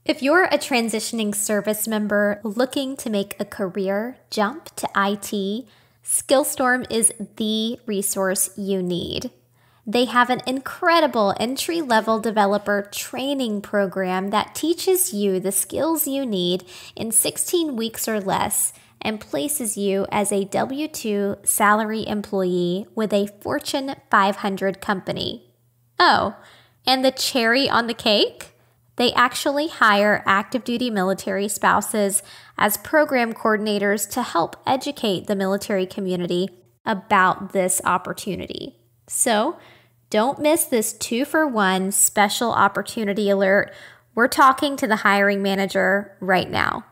If you're a transitioning service member looking to make a career jump to IT, SkillStorm is the resource you need. They have an incredible entry-level developer training program that teaches you the skills you need in 16 weeks or less and places you as a W-2 salary employee with a Fortune 500 company. Oh, and the cherry on the cake? They actually hire active duty military spouses as program coordinators to help educate the military community about this opportunity. So, don't miss this 2-for-1 special opportunity alert. We're talking to the hiring manager right now.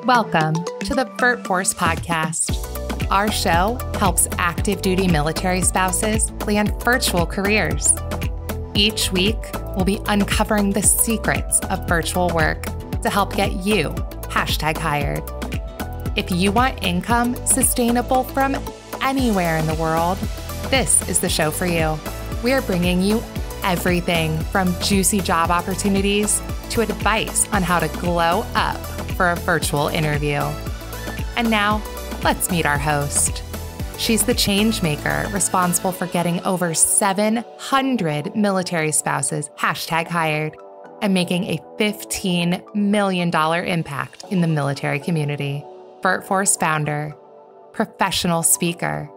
Welcome to the VirtForce podcast. Our show helps active duty military spouses plan virtual careers. Each week, we'll be uncovering the secrets of virtual work to help get you #hired. If you want income sustainable from anywhere in the world, this is the show for you. We are bringing you everything from juicy job opportunities to advice on how to glow up for a virtual interview. And now, let's meet our host. She's the change maker responsible for getting over 700 military spouses #hired and making a $15 million impact in the military community. VirtForce founder, professional speaker,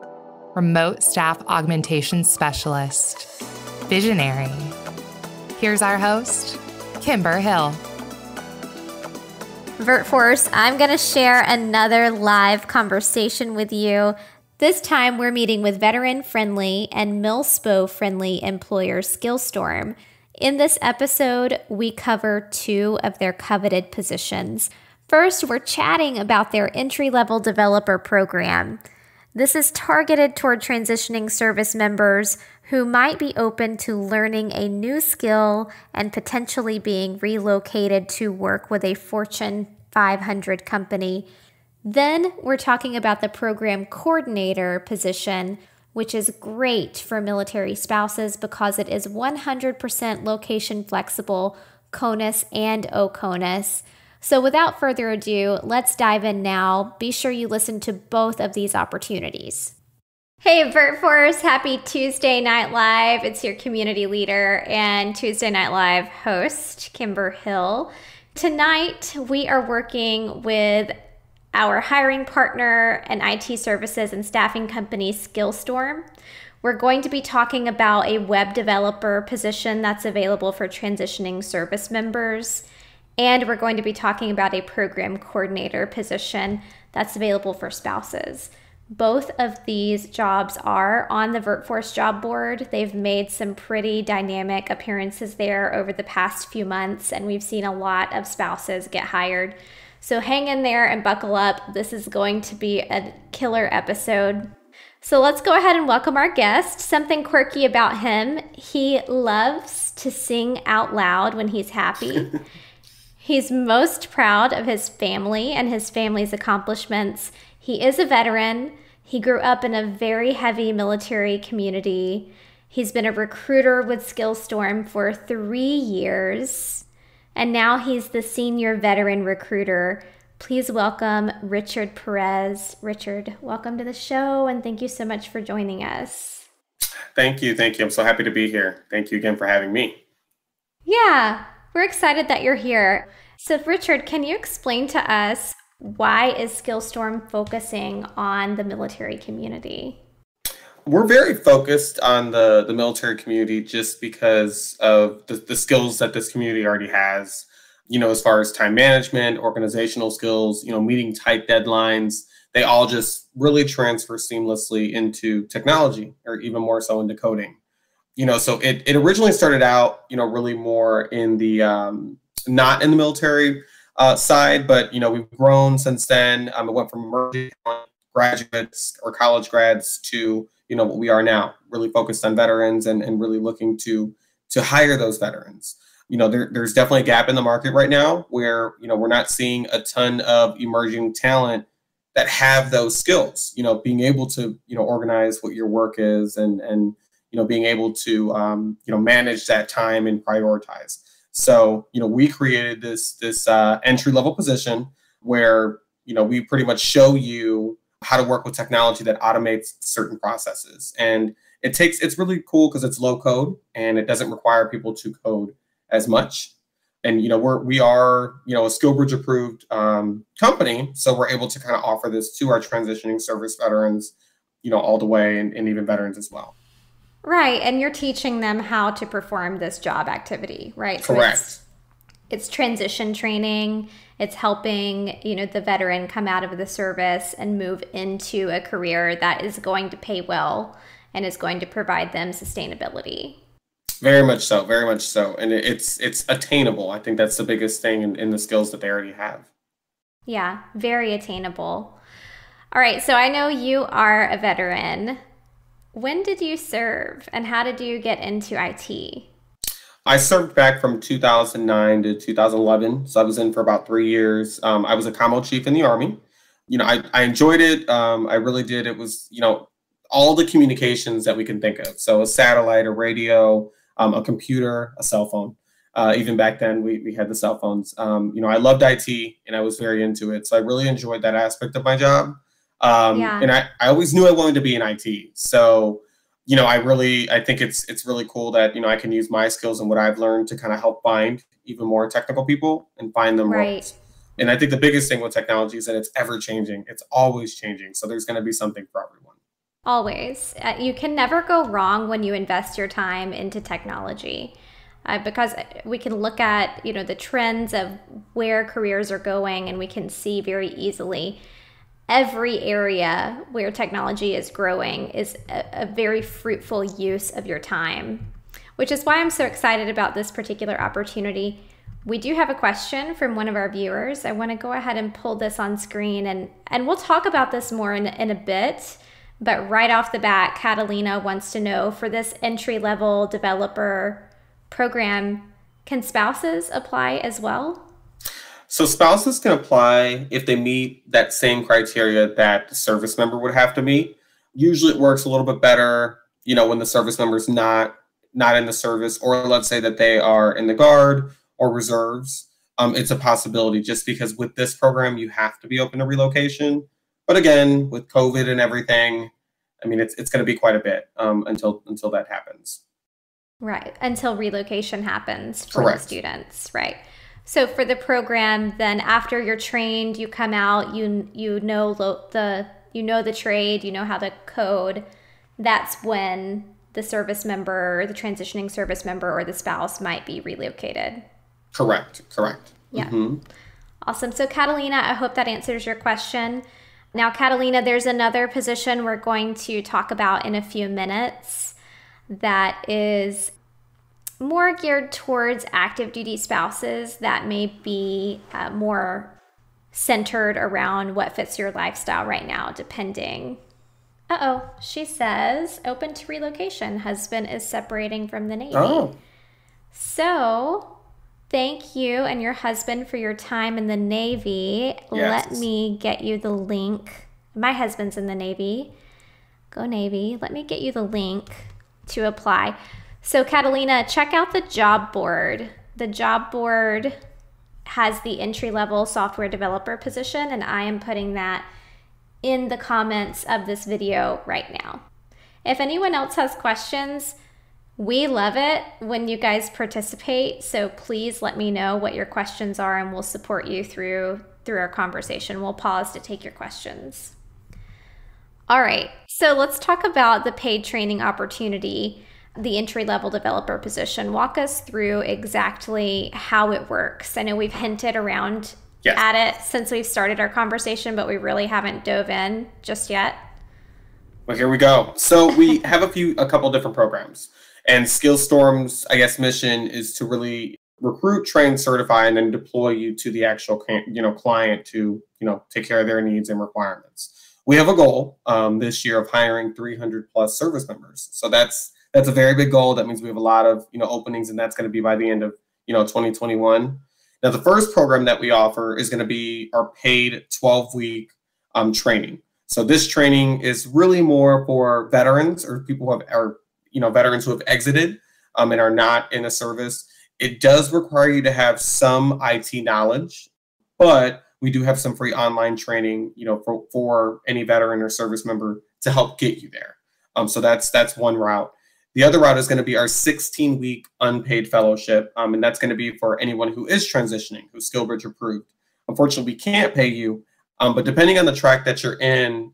remote staff augmentation specialist, visionary. Here's our host, Kimber Hill. VirtForce, I'm going to share another live conversation with you. This time, we're meeting with veteran-friendly and MILSPO-friendly employer SkillStorm. In this episode, we cover 2 of their coveted positions. First, we're chatting about their entry-level developer program. This is targeted toward transitioning service members who might be open to learning a new skill and potentially being relocated to work with a Fortune 500 company. Then we're talking about the program coordinator position, which is great for military spouses because it is 100% location flexible, CONUS and OCONUS. So without further ado, let's dive in now. Be sure you listen to both of these opportunities. Hey VirtForce, happy Tuesday Night Live. It's your community leader and Tuesday Night Live host, Kimber Hill. Tonight, we are working with our hiring partner and IT services and staffing company, SkillStorm. We're going to be talking about a web developer position that's available for transitioning service members. And we're going to be talking about a program coordinator position that's available for spouses. Both of these jobs are on the VirtForce job board. They've made some pretty dynamic appearances there over the past few months, and we've seen a lot of spouses get hired. So hang in there and buckle up. This is going to be a killer episode. So let's go ahead and welcome our guest. Something quirky about him, he loves to sing out loud when he's happy. He's most proud of his family and his family's accomplishments. He is a veteran. He grew up in a very heavy military community. He's been a recruiter with SkillStorm for 3 years. And now he's the senior veteran recruiter. Please welcome Richard Perez. Richard, welcome to the show, and thank you so much for joining us. Thank you. I'm so happy to be here. Thank you again for having me. Yeah, we're excited that you're here. So Richard, can you explain to us why is SkillStorm focusing on the military community? We're very focused on the military community just because of the skills that this community already has, as far as time management, organizational skills, meeting tight deadlines. They all just really transfer seamlessly into technology, or even more so into coding. So it originally started out, really more in the, not in the military side, but, we've grown since then. It went from emerging graduates or college grads to, what we are now, really focused on veterans and really looking to hire those veterans. There's definitely a gap in the market right now where, we're not seeing a ton of emerging talent that have those skills, being able to, organize what your work is and being able to, manage that time and prioritize. So, we created this entry level position where, we pretty much show you how to work with technology that automates certain processes. And it's really cool because it's low code and it doesn't require people to code as much. And, we are, a SkillBridge approved company. So we're able to kind of offer this to our transitioning service veterans, all the way, and even veterans as well. Right. And you're teaching them how to perform this job activity, right? Correct. So it's transition training. It's helping, the veteran come out of the service and move into a career that is going to pay well and is going to provide them sustainability. Very much so. Very much so. And it's attainable. I think that's the biggest thing in the skills that they already have. Yeah, very attainable. All right. So I know you are a veteran. When did you serve and how did you get into IT? I served back from 2009 to 2011. So I was in for about 3 years. I was a commo chief in the Army. I enjoyed it. I really did. It was, all the communications that we can think of. So a satellite, a radio, a computer, a cell phone. Even back then, we had the cell phones. I loved IT and I was very into it. So I really enjoyed that aspect of my job. And I always knew I wanted to be in IT. So, I think it's really cool that, I can use my skills and what I've learned to kind of help find even more technical people and find them roles. And I think the biggest thing with technology is that it's ever changing. It's always changing. So there's going to be something for everyone. Always. You can never go wrong when you invest your time into technology. Because we can look at, the trends of where careers are going, and we can see very easily every area where technology is growing is a very fruitful use of your time, which is why I'm so excited about this particular opportunity. We do have a question from one of our viewers. I want to go ahead and pull this on screen, and we'll talk about this more in a bit. But right off the bat, Catalina wants to know, for this entry-level developer program, can spouses apply as well? So spouses can apply if they meet that same criteria that the service member would have to meet. Usually it works a little bit better, when the service member is not in the service, or let's say that they are in the Guard or reserves. It's a possibility, just because with this program, you have to be open to relocation. But again, with COVID and everything, it's going to be quite a bit until that happens. Right. Until relocation happens for the students. Right. So for the program, then after you're trained, you come out, you know the trade, you know how to code. That's when the service member, the transitioning service member, or the spouse might be relocated. Correct. Yeah. Mm-hmm. Awesome. So Catalina, I hope that answers your question. Now, Catalina, there's another position we're going to talk about in a few minutes that is more geared towards active duty spouses, that may be more centered around what fits your lifestyle right now, depending. She says, open to relocation. Husband is separating from the Navy. Oh. So thank you and your husband for your time in the Navy. Yes. Let me get you the link. My husband's in the Navy. Go Navy. Let me get you the link to apply. So Catalina, check out the job board. The job board has the entry-level software developer position, and I am putting that in the comments of this video right now. If anyone else has questions, we love it when you guys participate, so please let me know what your questions are, and we'll support you through our conversation. We'll pause to take your questions. All right, so let's talk about the paid training opportunity, the entry-level developer position. Walk us through exactly how it works. I know we've hinted around at it since we've started our conversation, but we really haven't dove in just yet. Well, here we go. So we have a couple different programs, and SkillStorm's, mission is to really recruit, train, certify, and then deploy you to the actual, client to, take care of their needs and requirements. We have a goal this year of hiring 300 plus service members. So that's a very big goal. That means we have a lot of, openings, and that's going to be by the end of, 2021. Now, the first program that we offer is going to be our paid 12-week training. So this training is really more for veterans or people who are veterans who have exited and are not in a service. It does require you to have some IT knowledge, but we do have some free online training, for any veteran or service member to help get you there. So that's one route. The other route is going to be our 16-week unpaid fellowship, and that's going to be for anyone who is transitioning, who's SkillBridge approved. Unfortunately, we can't pay you, but depending on the track that you're in,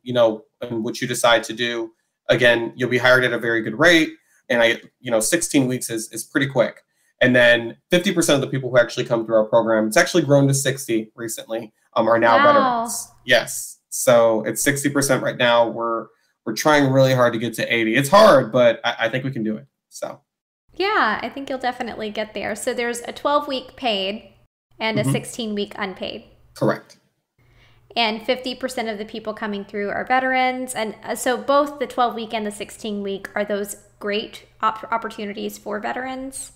and what you decide to do, again, you'll be hired at a very good rate, and 16 weeks is pretty quick. And then 50% of the people who actually come through our program, it's actually grown to 60 recently, are now veterans. Yes, so it's 60% right now. We're trying really hard to get to 80. It's hard, but I think we can do it. So, yeah, I think you'll definitely get there. So there's a 12-week paid and a 16-week unpaid. Correct. And 50% of the people coming through are veterans. And so both the 12-week and the 16-week, are those great opportunities for veterans?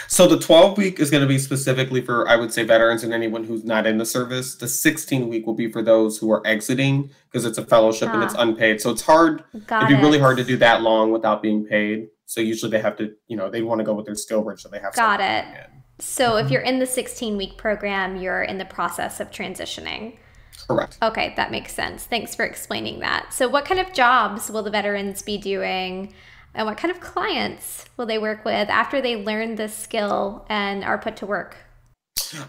So the 12-week is going to be specifically for, I would say, veterans and anyone who's not in the service. The 16-week will be for those who are exiting, because it's a fellowship and it's unpaid. So it's hard. It'd be really hard to do that long without being paid. So usually they have to, they want to go with their SkillBridge, so they have. Got it. So if you're in the 16-week program, you're in the process of transitioning. Correct. Okay, that makes sense. Thanks for explaining that. So what kind of jobs will the veterans be doing? And what kind of clients will they work with after they learn this skill and are put to work?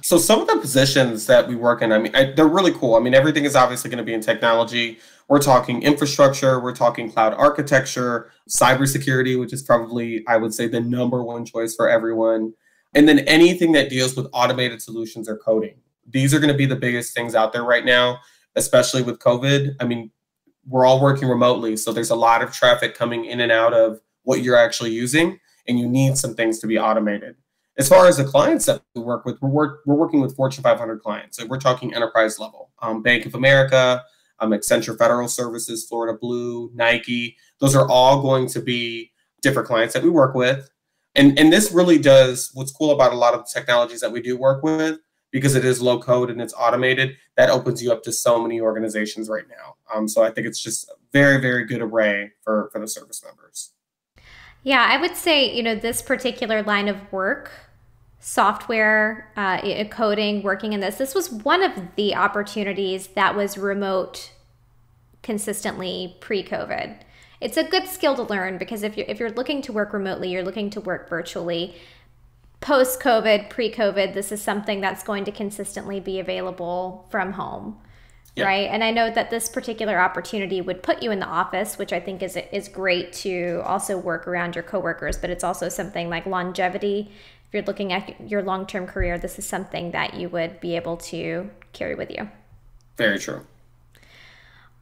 So some of the positions that we work in, they're really cool. Everything is obviously going to be in technology. We're talking infrastructure. We're talking cloud architecture, cybersecurity, which is probably, I would say, the number one choice for everyone. And then anything that deals with automated solutions or coding. These are going to be the biggest things out there right now, especially with COVID. We're all working remotely, so there's a lot of traffic coming in and out of what you're actually using, and you need some things to be automated. As far as the clients that we work with, we're working with Fortune 500 clients. So we're talking enterprise level. Bank of America, Accenture Federal Services, Florida Blue, Nike. Those are all going to be different clients that we work with. And this really does, what's cool about a lot of the technologies that we do work with, because it is low code and it's automated, that opens you up to so many organizations right now. So I think it's just a very, very good array for the service members. Yeah, I would say, this particular line of work, software, coding, working in this was one of the opportunities that was remote consistently pre-COVID. It's a good skill to learn, because if you're looking to work remotely, you're looking to work virtually. Post-COVID, pre-COVID, this is something that's going to consistently be available from home, right? And I know that this particular opportunity would put you in the office, which I think is great to also work around your coworkers, but it's also something like longevity. If you're looking at your long-term career, this is something that you would be able to carry with you. Very true.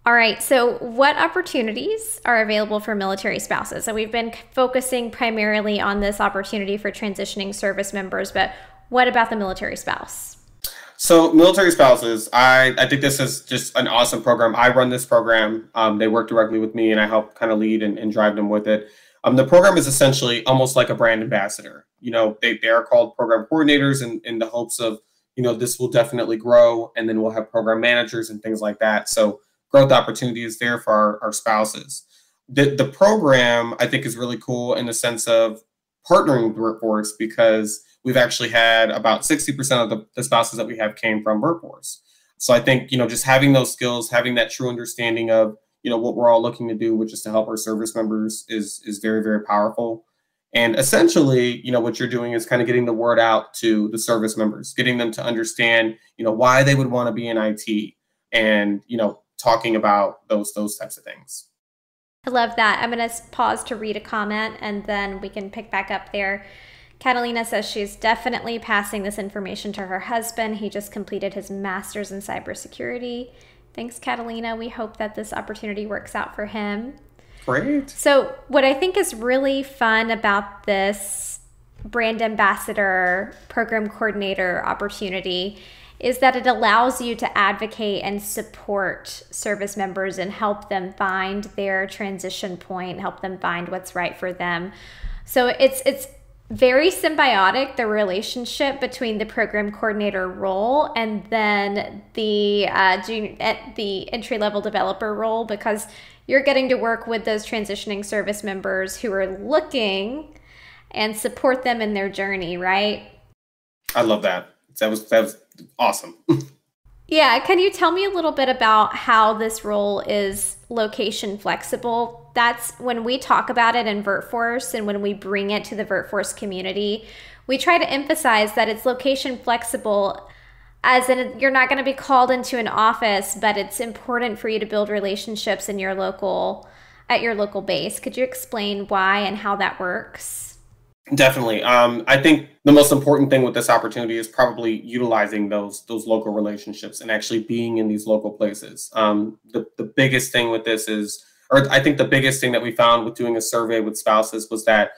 All right, so what opportunities are available for military spouses? So we've been focusing primarily on this opportunity for transitioning service members, but what about the military spouse? So military spouses, I think this is just an awesome program. I run this program. They work directly with me, and I help kind of lead and drive them with it. The program is essentially almost like a brand ambassador. They are called program coordinators in the hopes of, this will definitely grow, and then we'll have program managers and things like that. So growth opportunity is there for our spouses. The program, I think, is really cool in the sense of partnering with VirtForce, because we've actually had about 60% of the spouses that we have came from VirtForce. So I think, just having those skills, having that true understanding of, what we're all looking to do, which is to help our service members, is very, very powerful. And essentially, what you're doing is kind of getting the word out to the service members, getting them to understand, why they would want to be in IT, and, talking about those types of things. I love that. I'm going to pause to read a comment, and then we can pick back up there. Catalina says she's definitely passing this information to her husband. He just completed his master's in cybersecurity. Thanks, Catalina. We hope that this opportunity works out for him. Great. So what I think is really fun about this brand ambassador, program coordinator opportunity is that it allows you to advocate and support service members and help them find their transition point, help them find what's right for them. So it's very symbiotic, the relationship between the program coordinator role and then the entry-level developer role, because you're getting to work with those transitioning service members who are looking and support them in their journey, right? I love that. That was awesome. Yeah. Can you tell me a little bit about how this role is location flexible? That's when we talk about it in VirtForce and when we bring it to the VirtForce community, we try to emphasize that it's location flexible, as in you're not going to be called into an office, but it's important for you to build relationships in your at your local base. Could you explain why and how that works? Definitely. I think the most important thing with this opportunity is probably utilizing those local relationships and actually being in these local places. The biggest thing with this is, or I think the biggest thing that we found with doing a survey with spouses was that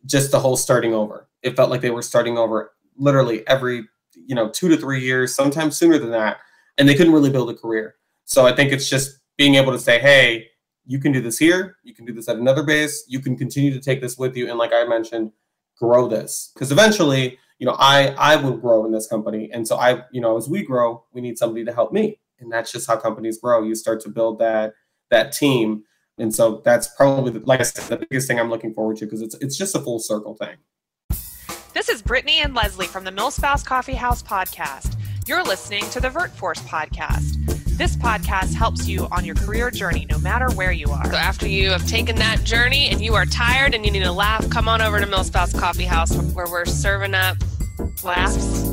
just the whole starting over. It felt like they were starting over literally every 2 to 3 years, sometimes sooner than that, and they couldn't really build a career. So I think it's just being able to say, hey, you can do this here, you can do this at another base, you can continue to take this with you, and like I mentioned, grow this, because eventually, I will grow in this company. And so as we grow, we need somebody to help me. And that's just how companies grow. You start to build that team. And so that's probably, like I said, the biggest thing I'm looking forward to, because it's just a full circle thing. This is Brittany and Leslie from the Millspouse Coffee House podcast. You're listening to the VirtForce podcast. This podcast helps you on your career journey, no matter where you are. So after you have taken that journey and you are tired and you need a laugh, come on over to Millspouse Coffee House, where we're serving up laughs.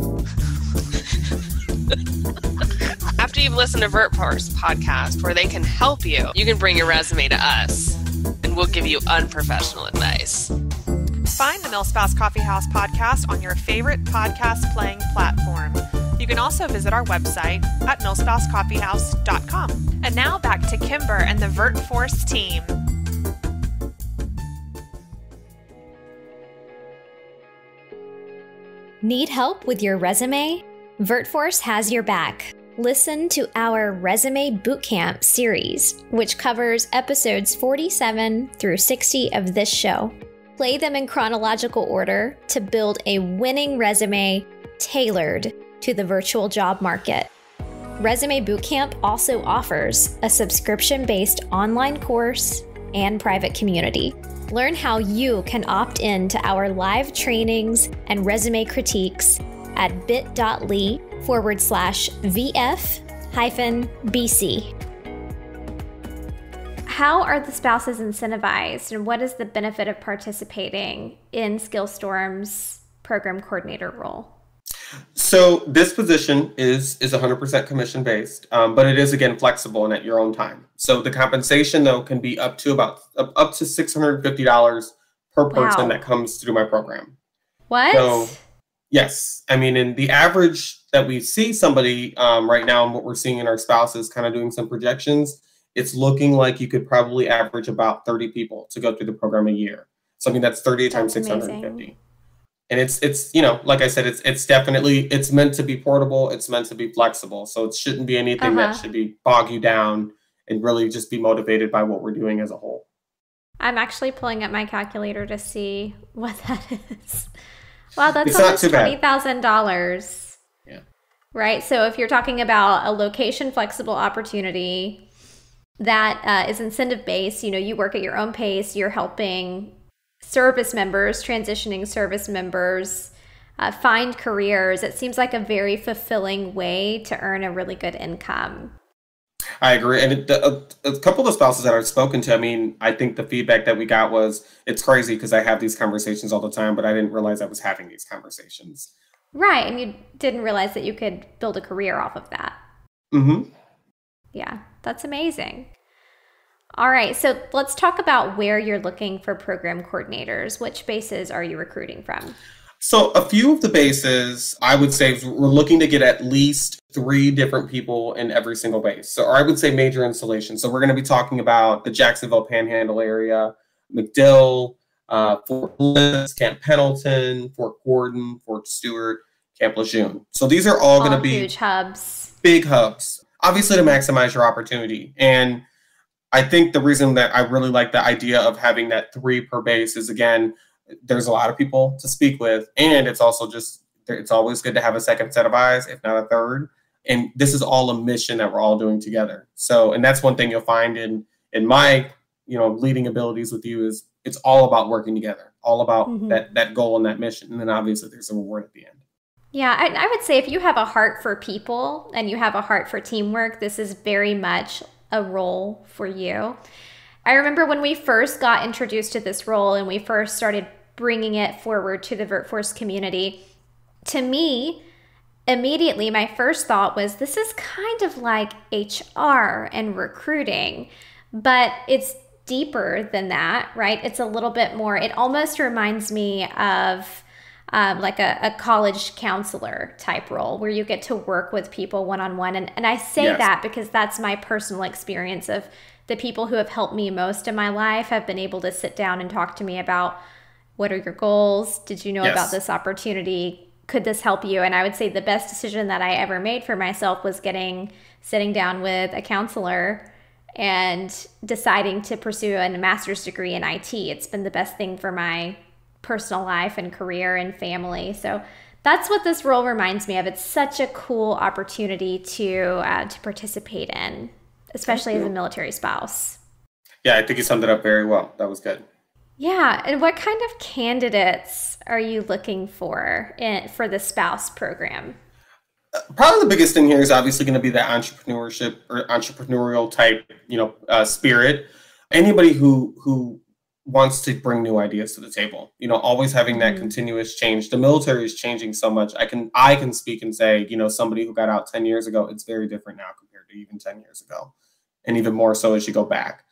After you've listened to VirtForce podcast, where they can help you, you can bring your resume to us and we'll give you unprofessional advice. Find the Millspouse Coffee House podcast on your favorite podcast playing platform. You can also visit our website at millspousecoffeehouse.com. And now back to Kimber and the VirtForce team. Need help with your resume? VirtForce has your back. Listen to our Resume Bootcamp series, which covers episodes 47 through 60 of this show. Play them in chronological order to build a winning resume tailored to the virtual job market. Resume Bootcamp also offers a subscription-based online course and private community. Learn how you can opt in to our live trainings and resume critiques at bit.ly/VF-BC. How are the spouses incentivized, and what is the benefit of participating in SkillStorm's program coordinator role? So this position is 100% commission based, but it is, again, flexible and at your own time. So the compensation, though, can be up to $650 per person that comes through my program. What? So yes, I mean, in the average that we see somebody right now, and what we're seeing in our spouses, kind of doing some projections, it's looking like you could probably average about 30 people to go through the program a year. So I mean, that's 30 times 650. Amazing. And it's like I said, it's definitely, it's meant to be portable. It's meant to be flexible. So it shouldn't be anything that should bog you down, and really just be motivated by what we're doing as a whole. I'm actually pulling up my calculator to see what that is. Wow, that's almost $20,000. Yeah. Right. So if you're talking about a location flexible opportunity that is incentive based, you work at your own pace, you're helping service members, transitioning service members, find careers. It seems like a very fulfilling way to earn a really good income. I agree. And a couple of the spouses that I've spoken to, I mean, I think the feedback that we got was, it's crazy because I have these conversations all the time, but I didn't realize I was having these conversations. Right. And you didn't realize that you could build a career off of that. Mm-hmm. Yeah, that's amazing. All right, so let's talk about where you're looking for program coordinators. Which bases are you recruiting from? So a few of the bases, I would say, we're looking to get at least 3 different people in every single base. So, or I would say major installation. So we're going to be talking about the Jacksonville Panhandle area, MacDill, Fort Bliss, Camp Pendleton, Fort Gordon, Fort Stewart, Camp Lejeune. So these are all going to be huge hubs. Big hubs, obviously, to maximize your opportunity. And I think the reason that I really like the idea of having that 3 per base is, again, there's a lot of people to speak with. And it's also just, it's always good to have a second set of eyes, if not a third. And this is all a mission that we're all doing together. So, and that's one thing you'll find in my, leading abilities with you is it's all about working together, all about that goal and that mission. And then obviously there's a reward at the end. Yeah, I would say if you have a heart for people and you have a heart for teamwork, this is very much a role for you. I remember when we first got introduced to this role and we first started bringing it forward to the VirtForce community, to me, immediately my first thought was this is kind of like HR and recruiting, but it's deeper than that, right? It's a little bit more, it almost reminds me of like a college counselor type role where you get to work with people one-on-one. And I say that because that's my personal experience of the people who have helped me most in my life have been able to sit down and talk to me about what are your goals? Did you know about this opportunity? Could this help you? And I would say the best decision that I ever made for myself was sitting down with a counselor and deciding to pursue a master's degree in IT. It's been the best thing for my personal life and career and family. So that's what this role reminds me of. It's such a cool opportunity to participate in, especially as a military spouse. Yeah, I think you summed it up very well. That was good. Yeah. And what kind of candidates are you looking for for the spouse program? Probably the biggest thing here is obviously going to be the entrepreneurship or entrepreneurial type, spirit. Anybody who wants to bring new ideas to the table, always having that continuous change. The military is changing so much. I can speak and say, somebody who got out 10 years ago, it's very different now compared to even 10 years ago. And even more so as you go back.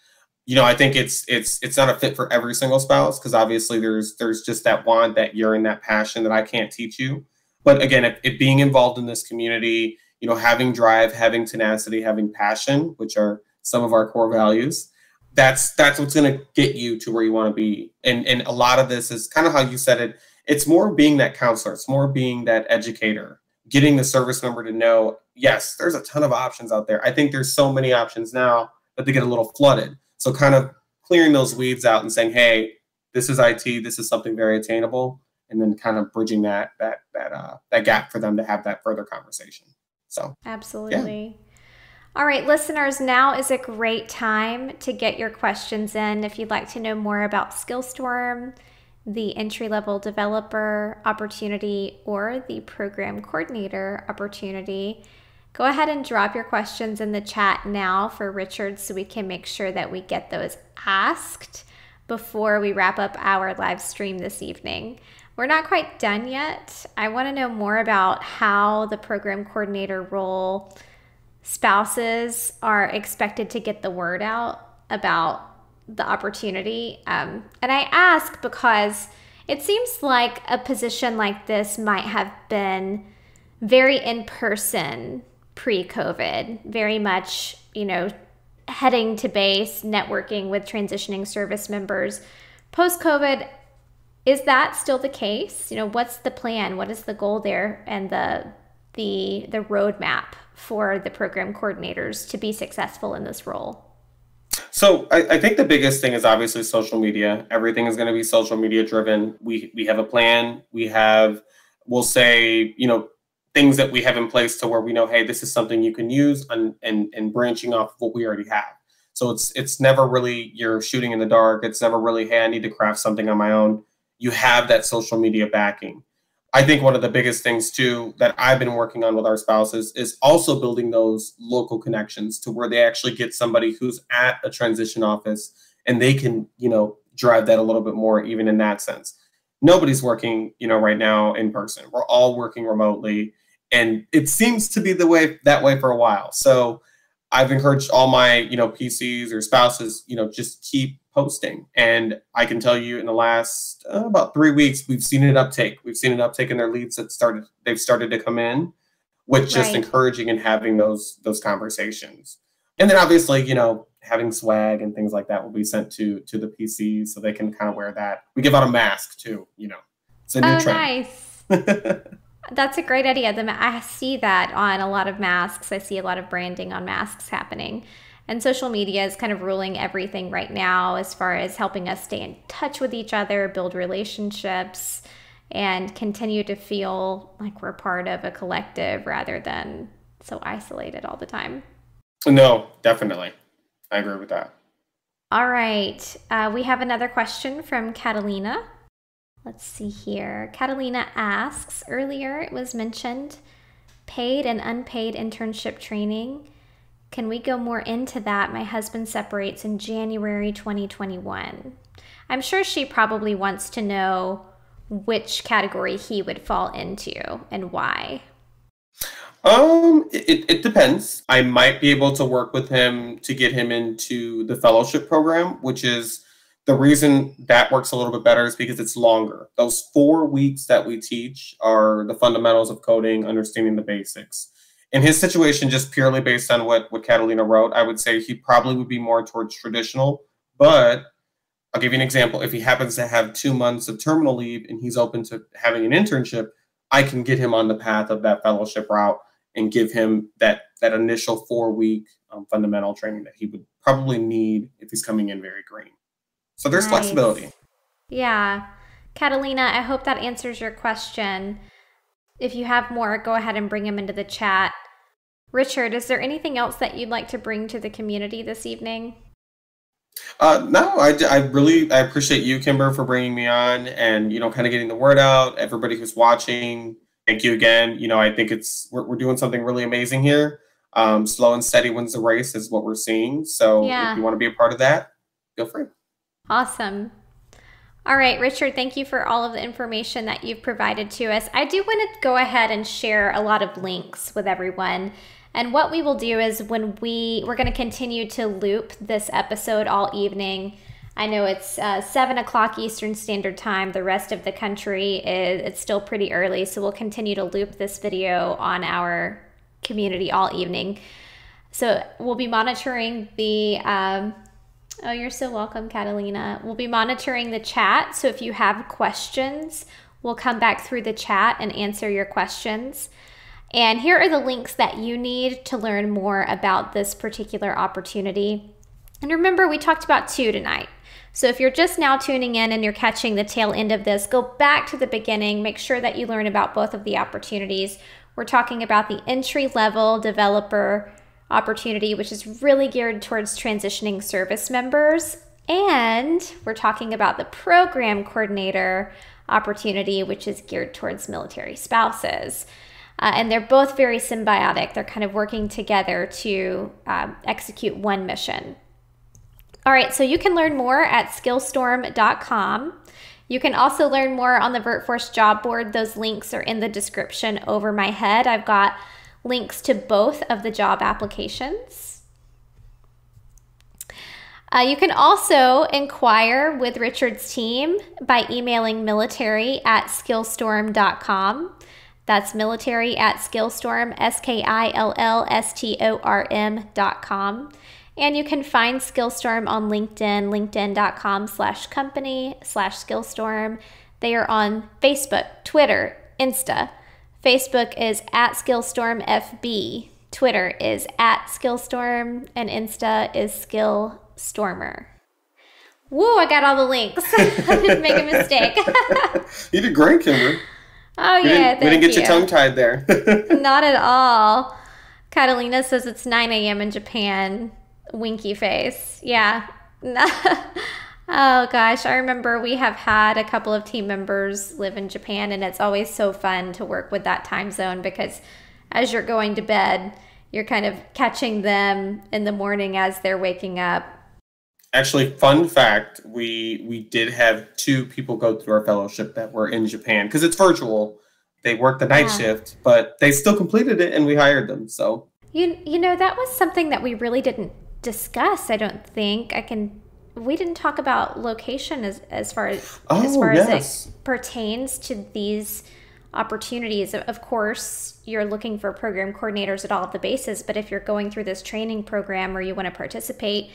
I think it's not a fit for every single spouse because obviously there's just that want, that yearning, that passion that I can't teach you. But again, if being involved in this community, having drive, having tenacity, having passion, which are some of our core values, that's what's going to get you to where you want to be. And a lot of this is kind of how you said it. It's more being that counselor. It's more being that educator, getting the service member to know, yes, there's a ton of options out there. I think there's so many options now that they get a little flooded. So kind of clearing those weeds out and saying, hey, this is IT. This is something very attainable. And then kind of bridging that gap for them to have that further conversation. So absolutely. Yeah. All right, listeners, now is a great time to get your questions in. If you'd like to know more about SkillStorm, the entry-level developer opportunity, or the program coordinator opportunity, go ahead and drop your questions in the chat now for Richard so we can make sure that we get those asked before we wrap up our live stream this evening. We're not quite done yet. I want to know more about how the program coordinator role spouses are expected to get the word out about the opportunity. And I ask because it seems like a position like this might have been very in-person pre-COVID, very much, heading to base, networking with transitioning service members. Post-COVID, is that still the case? What's the plan? What is the goal there and the roadmap for the program coordinators to be successful in this role? So I think the biggest thing is obviously social media. Everything is going to be social media driven. We have a plan. We'll say, things that we have in place to where we know, hey, this is something you can use and branching off what we already have. So it's never really you're shooting in the dark. It's never really, hey, I need to craft something on my own. You have that social media backing. I think one of the biggest things too that I've been working on with our spouses is also building those local connections to where they actually get somebody who's at a transition office and they can, drive that a little bit more even in that sense. Nobody's working, right now in person. We're all working remotely and it seems to be that way for a while. So I've encouraged all my, PCs or spouses, just keep posting. And I can tell you in the last about 3 weeks, we've seen an uptake. We've seen an uptake in their leads they've started to come in with just encouraging and having those conversations. And then obviously, having swag and things like that will be sent to the PCs so they can kind of wear that. We give out a mask too, it's a new trend. Nice. That's a great idea. I see that on a lot of masks. I see a lot of branding on masks happening. And social media is kind of ruling everything right now as far as helping us stay in touch with each other, build relationships, and continue to feel like we're part of a collective rather than so isolated all the time. No, definitely. I agree with that. All right. We have another question from Catalina. Let's see here. Catalina asks, earlier it was mentioned paid and unpaid internship training. Can we go more into that? My husband separates in January 2021. I'm sure she probably wants to know which category he would fall into and why. It depends. I might be able to work with him to get him into the fellowship program, which is the reason that works a little bit better is because it's longer. Those 4 weeks that we teach are the fundamentals of coding, understanding the basics. In his situation, just purely based on what Catalina wrote, I would say he probably would be more towards traditional. But I'll give you an example. If he happens to have 2 months of terminal leave and he's open to having an internship, I can get him on the path of that fellowship route and give him that initial 4-week fundamental training that he would probably need if he's coming in very green. So there's flexibility. Yeah. Catalina, I hope that answers your question. If you have more, go ahead and bring them into the chat. Richard, is there anything else that you'd like to bring to the community this evening? No, I appreciate you, Kimber, for bringing me on and, kind of getting the word out. Everybody who's watching, thank you again. I think we're doing something really amazing here. Slow and steady wins the race is what we're seeing. So if you want to be a part of that, feel free. Awesome. All right, Richard, thank you for all of the information that you've provided to us. I do want to go ahead and share a lot of links with everyone. And what we will do is we're going to continue to loop this episode all evening. I know it's 7 o'clock Eastern Standard Time. The rest of the country, it's still pretty early. So we'll continue to loop this video on our community all evening. So we'll be monitoring the... Oh, you're so welcome, Catalina. We'll be monitoring the chat. So if you have questions, we'll come back through the chat and answer your questions. And here are the links that you need to learn more about this particular opportunity. And remember, we talked about 2 tonight. So if you're just now tuning in and you're catching the tail end of this, go back to the beginning. Make sure that you learn about both of the opportunities. We're talking about the entry-level developer opportunity, which is really geared towards transitioning service members. And we're talking about the program coordinator opportunity, which is geared towards military spouses. And they're both very symbiotic. They're kind of working together to execute one mission. All right, so you can learn more at SkillStorm.com. You can also learn more on the VirtForce job board. Those links are in the description over my head. I've got links to both of the job applications. You can also inquire with Richard's team by emailing military@skillstorm.com. That's military@skillstorm, skillstorm.com. And you can find SkillStorm on LinkedIn, linkedin.com/company/SkillStorm. They are on Facebook, Twitter, Insta. Facebook is @SkillStormFB. Twitter is @SkillStorm. And Insta is SkillStormer. Woo, I got all the links. I didn't make a mistake. You did great, Kimber. Oh, yeah, we didn't get you tongue-tied there. Not at all. Catalina says it's 9 a.m. in Japan. Winky face. Yeah. Oh, gosh. I remember we have had a couple of team members live in Japan, and it's always so fun to work with that time zone because as you're going to bed, you're kind of catching them in the morning as they're waking up. Actually, fun fact, we did have 2 people go through our fellowship that were in Japan because it's virtual. They worked the night shift, but they still completed it and we hired them. So you know, that was something that we really didn't discuss, I don't think. We didn't talk about location as far as it pertains to these opportunities. Of course, you're looking for program coordinators at all of the bases, but if you're going through this training program or you want to participate,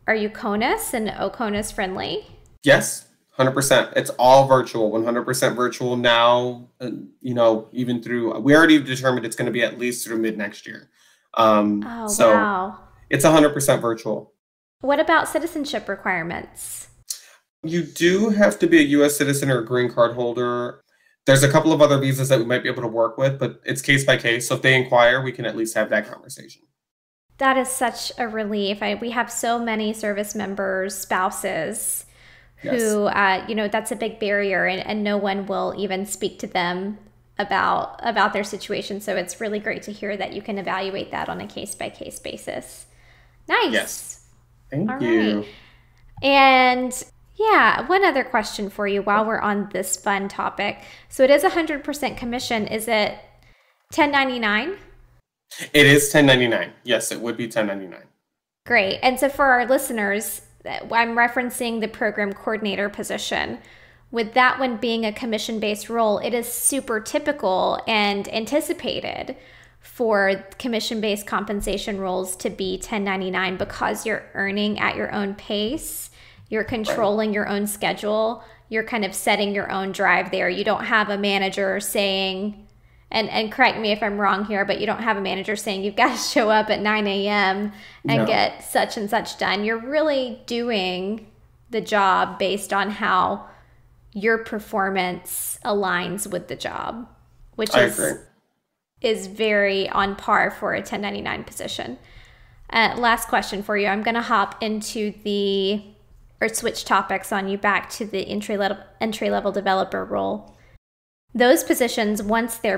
are you CONUS and OCONUS friendly? Yes, 100%. It's all virtual, 100% virtual now. Even through, we already determined it's going to be at least through mid next year. Wow. It's 100% virtual. What about citizenship requirements? You do have to be a U.S. citizen or a green card holder. There's a couple of other visas that we might be able to work with, but it's case by case. So if they inquire, we can at least have that conversation. That is such a relief. We have so many service members, spouses, who, that's a big barrier, and no one will even speak to them about their situation. So it's really great to hear that you can evaluate that on a case-by-case basis. Nice. Yes. Thank you. Right. And yeah, one other question for you while we're on this fun topic. So it is 100% commission. Is it 1099? It is 1099. Yes, it would be 1099. Great. And so for our listeners, I'm referencing the program coordinator position. With that one being a commission-based role, it is super typical and anticipated for commission-based compensation roles to be 1099 because you're earning at your own pace, you're controlling your own schedule, you're kind of setting your own drive there. You don't have a manager saying, and correct me if I'm wrong here, but you don't have a manager saying you've got to show up at 9 a.m. and get such and such done. You're really doing the job based on how your performance aligns with the job, which is very on par for a 1099 position. Last question for you. I'm going to hop into switch topics on you back to the entry-level developer role. Those positions, once they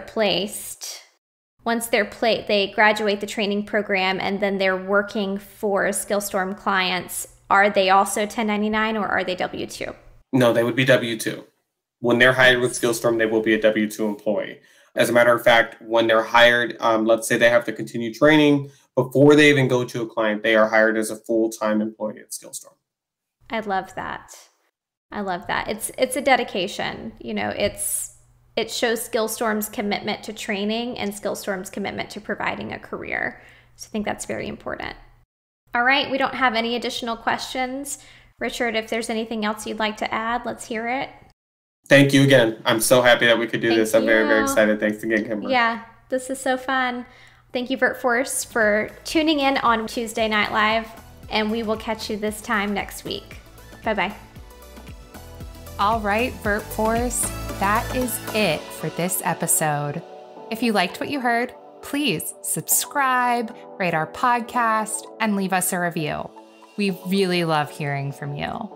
graduate the training program and then they're working for SkillStorm clients, are they also 1099 or are they W-2? No, they would be W-2. When they're hired with SkillStorm, they will be a W-2 employee. As a matter of fact, when they're hired, let's say they have to continue training, before they even go to a client, they are hired as a full-time employee at SkillStorm. I love that. It's a dedication. It shows SkillStorm's commitment to training and SkillStorm's commitment to providing a career. So I think that's very important. All right, we don't have any additional questions. Richard, if there's anything else you'd like to add, let's hear it. Thank you again. I'm so happy that we could do this. I'm very, very excited. Thanks again, Kimber. Yeah, this is so fun. Thank you, VirtForce, for tuning in on Tuesday Night Live, and we will catch you this time next week. Bye-bye. All right, VirtForce, that is it for this episode. If you liked what you heard, please subscribe, rate our podcast, and leave us a review. We really love hearing from you.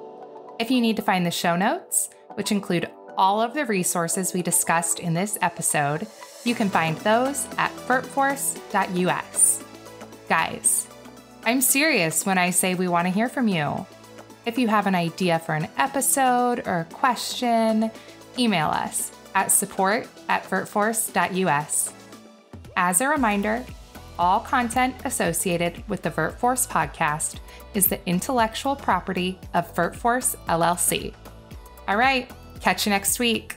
If you need to find the show notes, which include all of the resources we discussed in this episode, you can find those at virtforce.us. Guys, I'm serious when I say we want to hear from you. If you have an idea for an episode or a question, email us at support@virtforce.us. As a reminder, all content associated with the VirtForce podcast is the intellectual property of VirtForce LLC. All right, catch you next week.